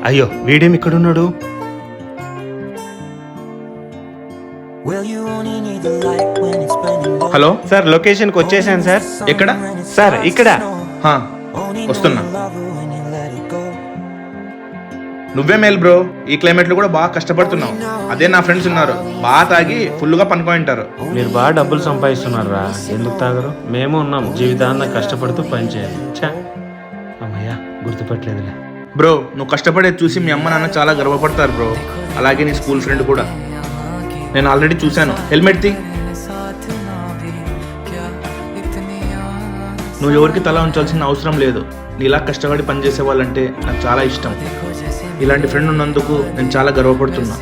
అయ్యో వీడేం ఇక్కడున్నాడు? Hello sir లొకేషన్కి వచ్చేసాను సార్. ఎక్కడ? సార్ ఇక్కడ. హా, వస్తున్నా. నువ్వే మేల్ బ్రో, ఈ క్లైమేట్ లో కూడా బాగా కష్టపడుతున్నావు. అదే నా ఫ్రెండ్స్ ఉన్నారు, బాగా తాగి ఫుల్గా పనుకొని ఉంటారు. మీరు బాగా డబ్బులు సంపాదిస్తున్నారా? ఎందుకు తాగరు? మేము ఉన్నాం జీవితాంతం కష్టపడుతూ పని చేయాలి. ఛా, అమ్మయ్యా గుర్తుపట్టలేదులే. బ్రో, నువ్వు కష్టపడేది చూసి మీ అమ్మ నాన్న చాలా గర్వపడతారు బ్రో. అలాగే నీ స్కూల్ ఫ్రెండ్ కూడా. నేను ఆల్రెడీ చూశాను. హెల్మెట్ తీ. నువ్వు ఎవరికి తల ఉంచాల్సిన అవసరం లేదు. నీలా కష్టపడి పనిచేసే వాళ్ళంటే నాకు చాలా ఇష్టం. ఇలాంటి ఫ్రెండ్ ఉన్నందుకు నేను చాలా గర్వపడుతున్నా.